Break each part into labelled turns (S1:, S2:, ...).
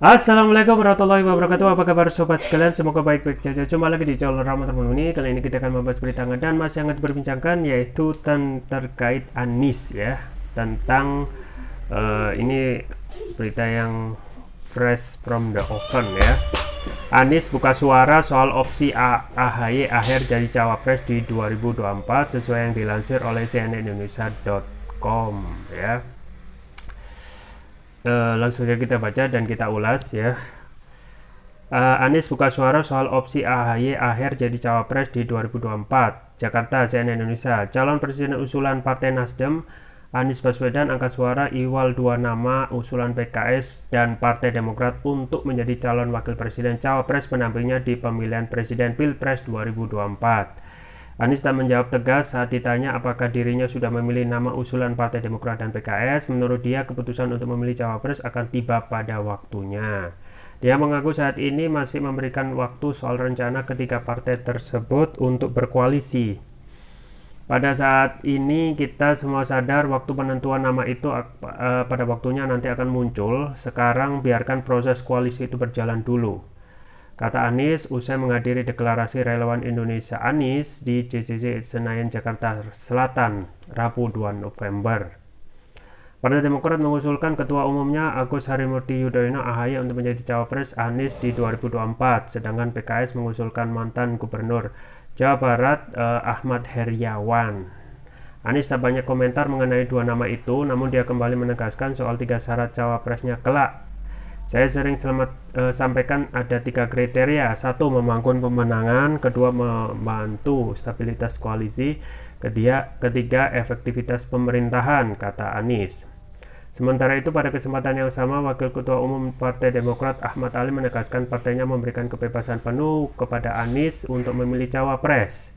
S1: Assalamualaikum warahmatullahi wabarakatuh. Apa kabar sobat sekalian? Semoga baik-baik saja. Jumpa lagi di channel Rahmat Terpenuhi. Kali ini kita akan membahas berita hangat dan masih hangat diperbincangkan, yaitu terkait Anies ya. Tentang ini berita yang fresh from the oven ya. Anies buka suara soal opsi AHY akhir jadi cawapres di 2024 sesuai yang dilansir oleh cnnindonesia.com ya. Langsung saja kita baca dan kita ulas ya. Anies buka suara soal opsi AHY akhir jadi cawapres di 2024. Jakarta, CNN Indonesia. Calon presiden usulan Partai Nasdem, Anies Baswedan angkat suara iwal dua nama usulan PKS dan Partai Demokrat untuk menjadi calon wakil presiden cawapres penampingnya di pemilihan presiden Pilpres 2024. Anies tak menjawab tegas saat ditanya apakah dirinya sudah memilih nama usulan Partai Demokrat dan PKS. Menurut dia, keputusan untuk memilih cawapres akan tiba pada waktunya. Dia mengaku saat ini masih memberikan waktu soal rencana ketiga partai tersebut untuk berkoalisi. Pada saat ini kita semua sadar waktu penentuan nama itu pada waktunya nanti akan muncul. Sekarang biarkan proses koalisi itu berjalan dulu, kata Anies usai menghadiri deklarasi relawan Indonesia Anies di JCC Senayan, Jakarta Selatan, Rabu 2 November. Partai Demokrat mengusulkan Ketua Umumnya Agus Harimurti Yudhoyono AHY untuk menjadi cawapres Anies di 2024, sedangkan PKS mengusulkan mantan Gubernur Jawa Barat Ahmad Heriawan. Anies tak banyak komentar mengenai dua nama itu, namun dia kembali menegaskan soal tiga syarat cawapresnya kelak. Saya sering sampaikan ada tiga kriteria. Satu, membangun pemenangan. Kedua, membantu stabilitas koalisi. Ketiga, efektivitas pemerintahan, kata Anies. Sementara itu, pada kesempatan yang sama, Wakil Ketua Umum Partai Demokrat Ahmad Ali menegaskan partainya memberikan kebebasan penuh kepada Anies untuk memilih cawapres.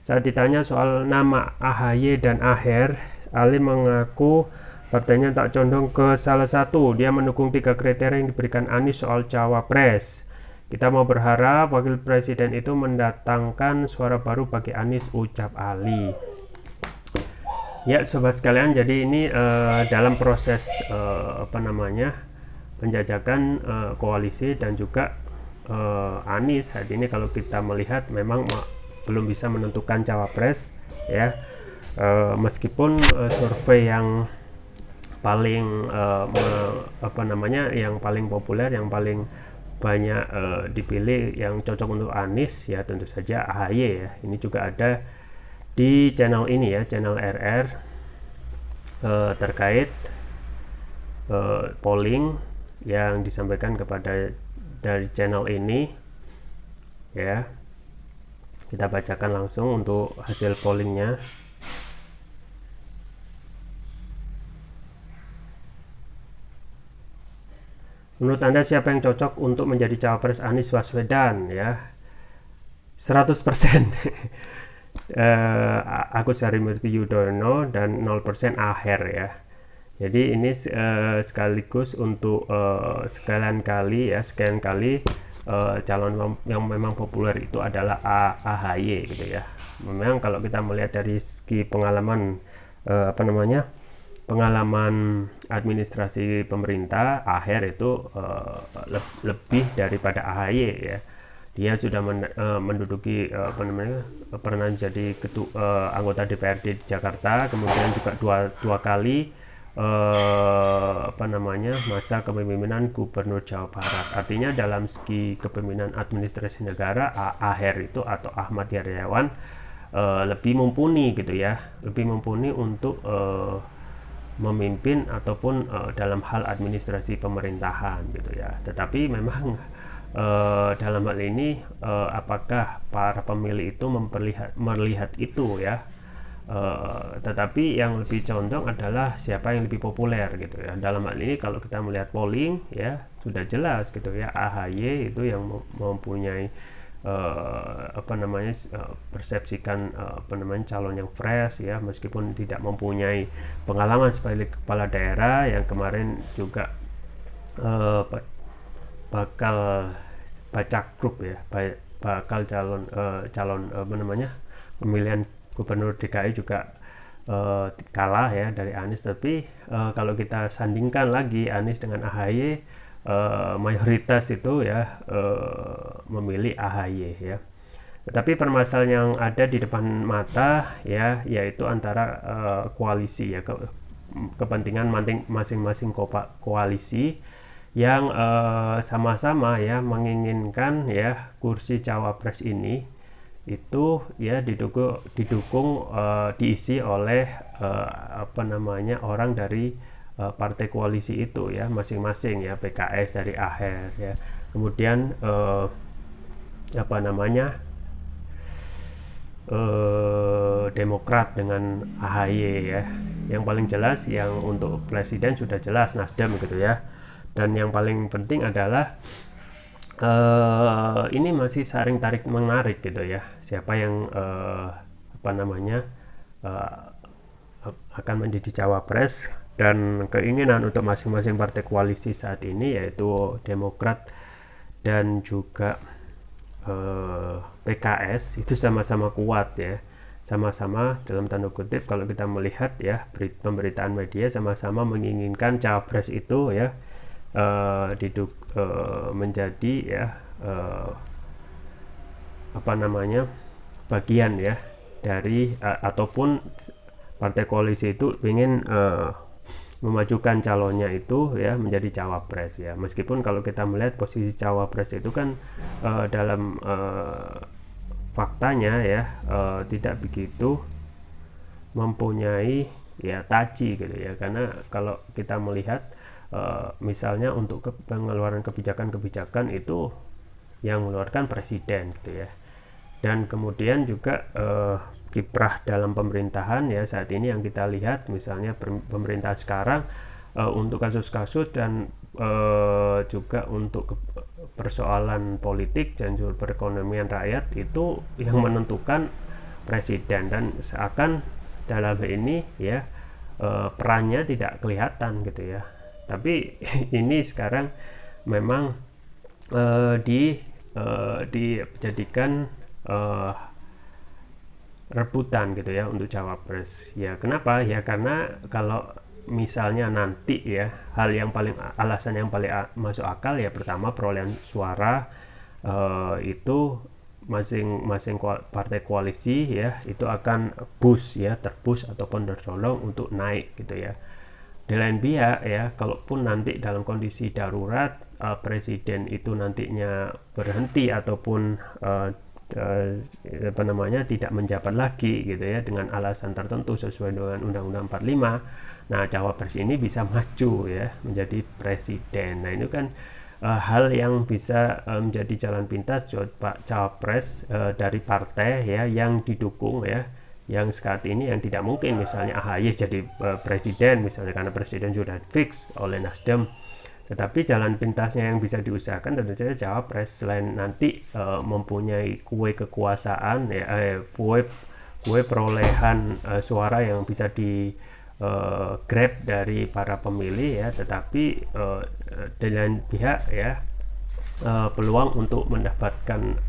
S1: Saat ditanya soal nama AHY dan Aher, Ali mengaku partainya tak condong ke salah satu. Dia mendukung tiga kriteria yang diberikan Anies soal cawapres. Kita mau berharap wakil presiden itu mendatangkan suara baru bagi Anies, ucap Ali. Ya sobat sekalian, jadi ini dalam proses penjajakan koalisi dan juga Anies saat ini kalau kita melihat memang belum bisa menentukan cawapres ya. Meskipun survei yang paling yang paling populer, yang paling banyak dipilih, yang cocok untuk Anies ya tentu saja AHY ya. Ini juga ada di channel ini ya, channel RR terkait polling yang disampaikan kepada dari channel ini ya. Kita bacakan langsung untuk hasil pollingnya. Menurut Anda siapa yang cocok untuk menjadi cawapres Anies Baswedan ya? 100% Agus Harimurti Yudhoyono dan 0% Aher ya. Jadi ini sekaligus untuk sekian kali calon yang memang populer itu adalah AHY gitu ya. Memang kalau kita melihat dari segi pengalaman pengalaman administrasi pemerintah, Aher itu lebih daripada AHY ya. Dia sudah menduduki pernah jadi anggota DPRD di Jakarta, kemudian juga dua kali masa kepemimpinan Gubernur Jawa Barat. Artinya dalam segi kepemimpinan administrasi negara, Aher itu atau Ahmad Heriawan lebih mumpuni gitu ya, lebih mumpuni untuk memimpin ataupun dalam hal administrasi pemerintahan gitu ya. Tetapi memang dalam hal ini apakah para pemilih itu melihat itu ya, tetapi yang lebih condong adalah siapa yang lebih populer gitu ya. Dalam hal ini kalau kita melihat polling ya sudah jelas gitu ya, AHY itu yang mempunyai persepsikan calon yang fresh ya, meskipun tidak mempunyai pengalaman sebagai kepala daerah yang kemarin juga bakal baca grup ya, bakal calon pemilihan gubernur DKI juga kalah ya dari Anies. Tapi kalau kita sandingkan lagi Anies dengan AHY, mayoritas itu ya memilih AHY ya. Tetapi permasalahan yang ada di depan mata ya yaitu antara koalisi ya, kepentingan masing-masing koalisi yang sama-sama ya menginginkan ya kursi cawapres ini itu ya didukung diisi oleh orang dari partai koalisi itu ya masing-masing ya, PKS dari AHER ya, kemudian Demokrat dengan AHY ya. Yang paling jelas yang untuk presiden sudah jelas Nasdem gitu ya. Dan yang paling penting adalah ini masih saring tarik menarik gitu ya. Siapa yang akan menjadi cawapres, dan keinginan untuk masing-masing partai koalisi saat ini yaitu Demokrat dan juga PKS itu sama-sama kuat ya, sama-sama dalam tanda kutip kalau kita melihat ya pemberitaan media sama-sama menginginkan cawapres itu ya menjadi ya bagian ya dari ataupun partai koalisi itu ingin memajukan calonnya itu ya menjadi cawapres ya, meskipun kalau kita melihat posisi cawapres itu kan dalam faktanya ya tidak begitu mempunyai ya taji gitu ya, karena kalau kita melihat misalnya untuk pengeluaran kebijakan-kebijakan itu yang mengeluarkan presiden gitu ya, dan kemudian juga kiprah dalam pemerintahan ya saat ini yang kita lihat misalnya pemerintahan sekarang untuk kasus-kasus dan juga untuk persoalan politik dan juga perekonomian rakyat itu yang menentukan presiden, dan seakan dalam ini ya perannya tidak kelihatan gitu ya, tapi ini sekarang memang dijadikan rebutan gitu ya untuk cawapres ya. Kenapa ya? Karena kalau misalnya nanti ya alasan yang paling masuk akal ya, pertama perolehan suara itu masing-masing partai koalisi ya itu akan terboost ataupun terdorong untuk naik gitu ya. Di lain pihak ya, kalaupun nanti dalam kondisi darurat presiden itu nantinya berhenti ataupun tidak menjabat lagi gitu ya dengan alasan tertentu sesuai dengan Undang-Undang 45, nah cawapres ini bisa maju ya menjadi presiden. Nah ini kan hal yang bisa menjadi jalan pintas Pak cawapres dari partai ya yang didukung ya, yang saat ini yang tidak mungkin misalnya AHY jadi presiden misalnya karena presiden sudah fix oleh Nasdem. Tetapi jalan pintasnya yang bisa diusahakan tentu saja cawapres, selain nanti mempunyai kue kekuasaan ya, kue perolehan suara yang bisa di grab dari para pemilih ya, tetapi di lain pihak ya peluang untuk mendapatkan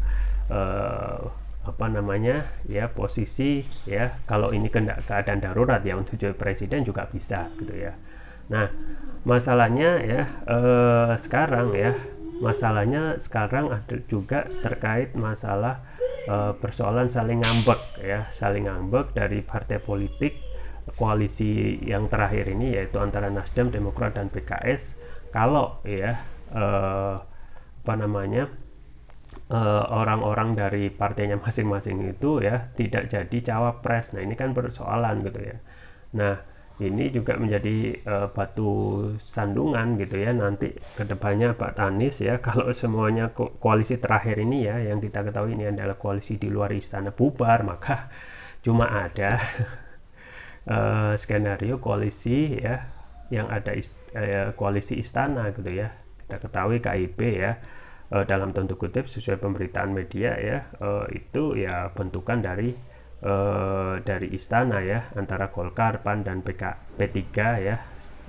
S1: posisi ya kalau ini keadaan darurat ya untuk jadi presiden juga bisa gitu ya. Nah masalahnya ya sekarang ada juga terkait masalah persoalan saling ngambek dari partai politik koalisi yang terakhir ini yaitu antara Nasdem, Demokrat dan PKS. Kalau ya orang-orang dari partainya masing-masing itu ya tidak jadi cawapres. Nah ini kan persoalan gitu ya. Nah ini juga menjadi batu sandungan gitu ya nanti kedepannya Pak Anies ya, kalau semuanya koalisi terakhir ini ya yang kita ketahui ini adalah koalisi di luar istana bubar, maka cuma ada skenario koalisi ya yang ada koalisi istana gitu ya. Kita ketahui KIP ya dalam tanda kutip sesuai pemberitaan media ya itu ya bentukan dari istana ya, antara Golkar, PAN dan P3 ya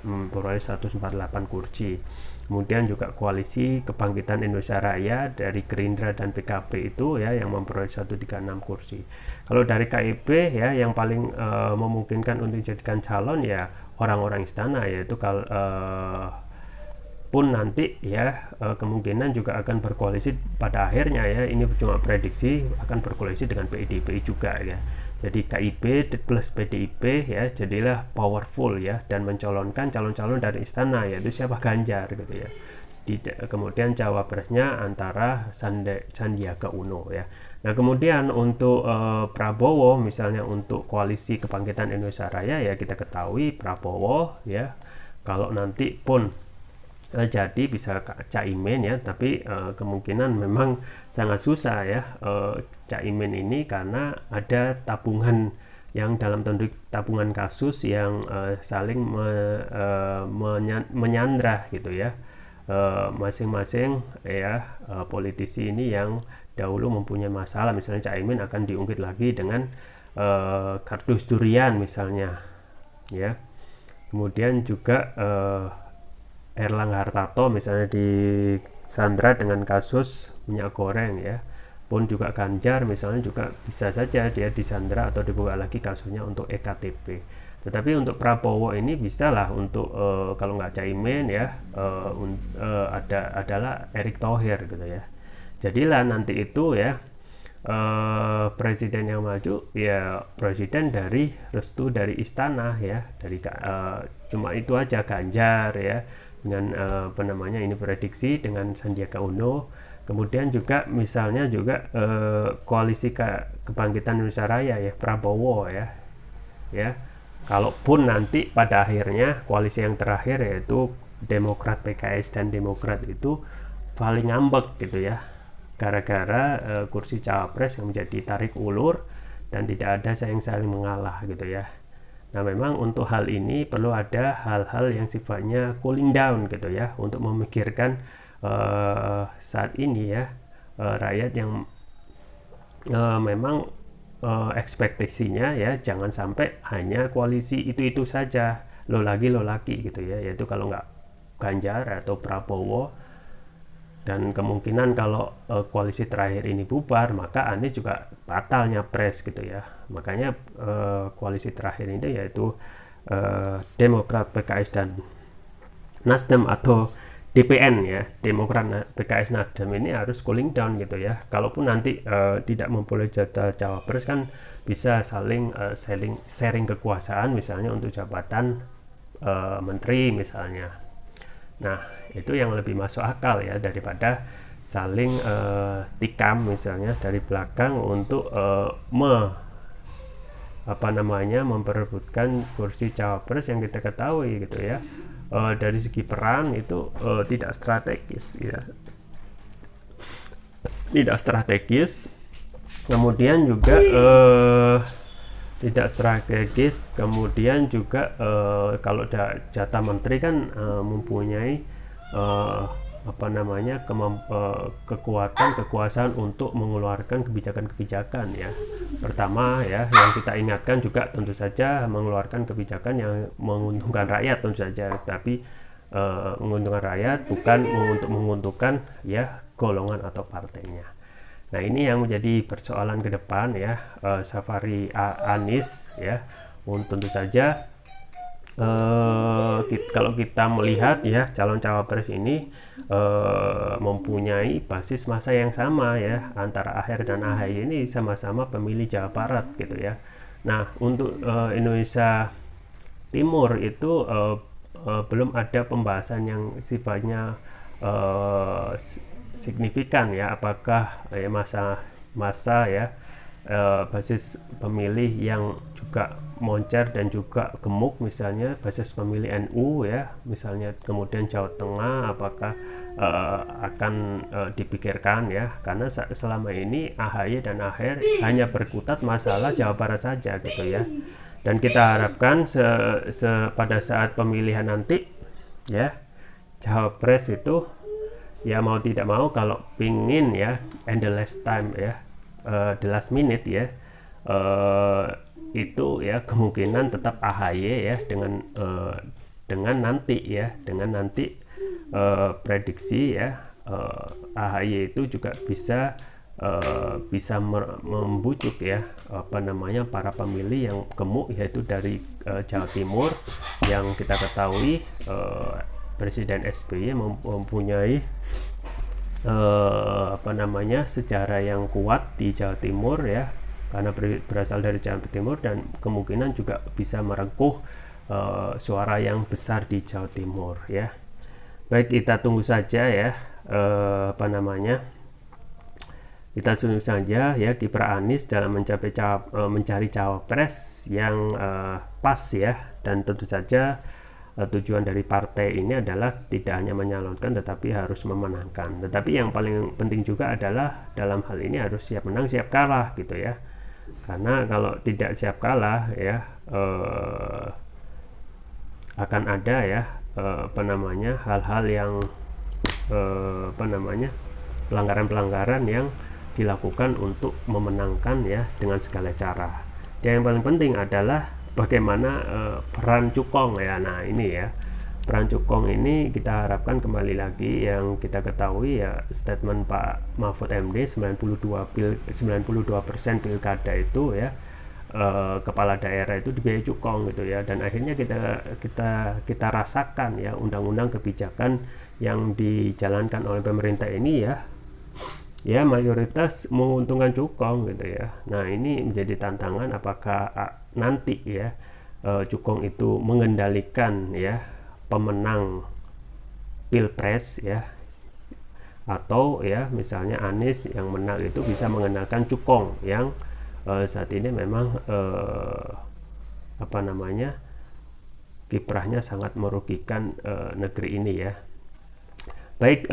S1: memperoleh 148 kursi. Kemudian juga koalisi Kebangkitan Indonesia Raya dari Gerindra dan PKB itu ya yang memperoleh 136 kursi. Kalau dari KIP ya yang paling memungkinkan untuk dijadikan calon ya orang-orang istana, yaitu pun nanti ya kemungkinan juga akan berkoalisi pada akhirnya ya, ini cuma prediksi, akan berkoalisi dengan PDIP juga ya. Jadi KIP plus PDIP ya jadilah powerful ya, dan mencalonkan calon-calon dari istana, yaitu siapa, Ganjar gitu ya. Kemudian cawapresnya antara Sandiaga Uno ya. Nah kemudian untuk Prabowo misalnya, untuk koalisi Kebangkitan Indonesia Raya ya, kita ketahui Prabowo ya kalau nanti pun jadi bisa Caimin ya, tapi kemungkinan memang sangat susah ya Caimin ini, karena ada tabungan yang dalam tanda tabungan kasus yang saling menyandra gitu ya, masing-masing ya politisi ini yang dahulu mempunyai masalah. Misalnya Caimin akan diungkit lagi dengan kardus durian misalnya ya. Kemudian juga Erlangga Hartarto misalnya disandra dengan kasus minyak goreng ya, pun juga Ganjar misalnya juga bisa saja dia disandra atau dibuka lagi kasusnya untuk EKTP. Tetapi untuk Prabowo ini bisa lah untuk kalau nggak Caimin ya adalah Erick Thohir gitu ya. Jadilah nanti itu ya presiden yang maju ya presiden dari restu dari istana ya, dari cuma itu aja, Ganjar ya dengan apa namanya ini prediksi dengan Sandiaga Uno. Kemudian juga misalnya juga koalisi Kebangkitan Indonesia Raya ya, Prabowo ya kalaupun nanti pada akhirnya koalisi yang terakhir yaitu Demokrat, PKS dan Demokrat itu paling ngambek gitu ya, gara-gara kursi cawapres yang menjadi tarik ulur dan tidak ada saling mengalah gitu ya. Nah memang untuk hal ini perlu ada hal-hal yang sifatnya cooling down gitu ya, untuk memikirkan saat ini ya rakyat yang memang ekspektasinya ya jangan sampai hanya koalisi itu saja, lo lagi gitu ya, yaitu kalau nggak Ganjar atau Prabowo. Dan kemungkinan kalau koalisi terakhir ini bubar, maka Anies juga batal nyapres gitu ya. Makanya koalisi terakhir itu yaitu Demokrat, PKS dan Nasdem atau DPN ya, Demokrat, PKS, Nasdem ini harus cooling down gitu ya. Kalaupun nanti tidak memperoleh jatah cawapres kan bisa saling sharing kekuasaan misalnya untuk jabatan menteri misalnya. Nah itu yang lebih masuk akal ya, daripada saling tikam misalnya dari belakang untuk memperebutkan kursi cawapres yang kita ketahui gitu ya, dari segi peran itu tidak strategis ya, tidak strategis. Kemudian juga tidak strategis, kemudian juga kalau jatah menteri kan mempunyai kekuasaan untuk mengeluarkan kebijakan-kebijakan ya. Pertama ya yang kita ingatkan juga tentu saja mengeluarkan kebijakan yang menguntungkan rakyat tentu saja, tapi menguntungkan rakyat bukan untuk menguntungkan ya golongan atau partainya. Nah ini yang menjadi persoalan ke depan ya, safari Anies ya. Tentu saja kalau kita melihat ya calon cawapres ini mempunyai basis massa yang sama ya, antara Aher dan AHY ini sama-sama pemilih Jawa Barat gitu ya. Nah untuk Indonesia Timur itu belum ada pembahasan yang sifatnya signifikan ya, apakah masa ya basis pemilih yang juga moncer dan juga gemuk misalnya basis pemilih NU ya misalnya, kemudian Jawa Tengah apakah akan dipikirkan ya, karena selama ini AHY dan AHR hanya berkutat masalah Jawa Barat saja gitu ya. Dan kita harapkan pada saat pemilihan nanti ya cawapres itu ya mau tidak mau kalau pingin ya and the last time ya the last minute ya itu ya kemungkinan tetap AHY ya dengan nanti prediksi ya AHY itu juga bisa membujuk ya para pemilih yang gemuk, yaitu dari Jawa Timur yang kita ketahui Presiden SBY mempunyai sejarah yang kuat di Jawa Timur ya, karena berasal dari Jawa Timur, dan kemungkinan juga bisa merengkuh suara yang besar di Jawa Timur ya. Baik, kita tunggu saja ya, kita tunggu saja ya kiprah Anies dalam mencari cawapres yang pas ya, dan tentu saja tujuan dari partai ini adalah tidak hanya menyalonkan tetapi harus memenangkan. Tetapi yang paling penting juga adalah dalam hal ini harus siap menang siap kalah gitu ya, karena kalau tidak siap kalah ya akan ada ya hal-hal yang pelanggaran-pelanggaran yang dilakukan untuk memenangkan ya dengan segala cara. Dan yang paling penting adalah bagaimana peran cukong ya. Nah ini ya, peran cukong ini kita harapkan kembali lagi yang kita ketahui ya, statement Pak Mahfud MD 92% pilkada itu ya, kepala daerah itu dibiayai cukong gitu ya, dan akhirnya kita rasakan ya undang-undang kebijakan yang dijalankan oleh pemerintah ini ya mayoritas menguntungkan cukong gitu ya. Nah ini menjadi tantangan, apakah nanti ya cukong itu mengendalikan ya pemenang pilpres ya, atau ya misalnya Anies yang menang itu bisa mengenalkan cukong yang saat ini memang kiprahnya sangat merugikan negeri ini ya. Baik,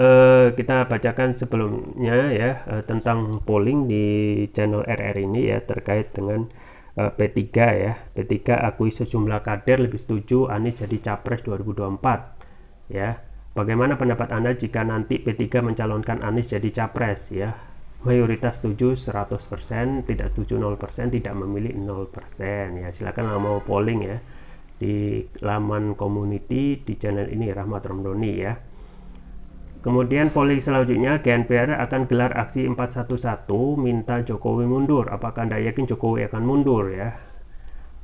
S1: kita bacakan sebelumnya ya tentang polling di channel RR ini ya, terkait dengan P3 ya. P3 akui sejumlah kader lebih setuju Anies jadi capres 2024 ya. Bagaimana pendapat Anda jika nanti P3 mencalonkan Anies jadi capres ya? Mayoritas setuju 100%, tidak setuju 0%, tidak memilih 0% ya. Silakan mau polling ya di laman community di channel ini Rahmat Romdoni ya. Kemudian polling selanjutnya, GNPR akan gelar aksi 411 minta Jokowi mundur. Apakah Anda yakin Jokowi akan mundur ya?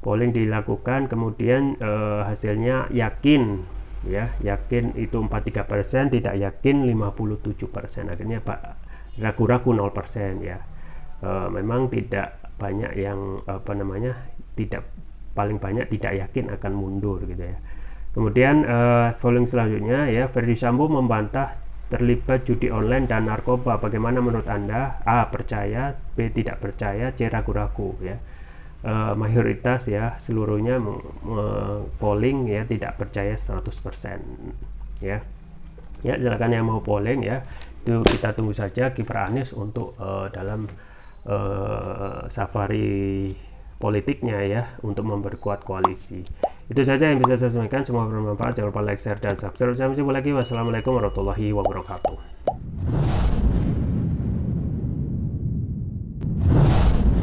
S1: Polling dilakukan, kemudian hasilnya yakin ya, yakin itu 43%, tidak yakin 57%. Akhirnya Pak ragu-ragu 0% ya. Memang tidak banyak yang tidak, paling banyak tidak yakin akan mundur gitu ya. Kemudian polling selanjutnya ya, Ferdy Sambo membantah terlibat judi online dan narkoba. Bagaimana menurut Anda? A. Percaya, B. Tidak percaya, C. Ragu-ragu ya. Mayoritas ya seluruhnya polling ya tidak percaya 100% ya. Ya, silakan yang mau polling ya. Itu kita tunggu saja kiprah Anies untuk dalam safari politiknya ya, untuk memperkuat koalisi. Itu saja yang bisa saya sampaikan, semoga bermanfaat. Jangan lupa like, share, dan subscribe. Sampai jumpa lagi. Wassalamualaikum warahmatullahi wabarakatuh.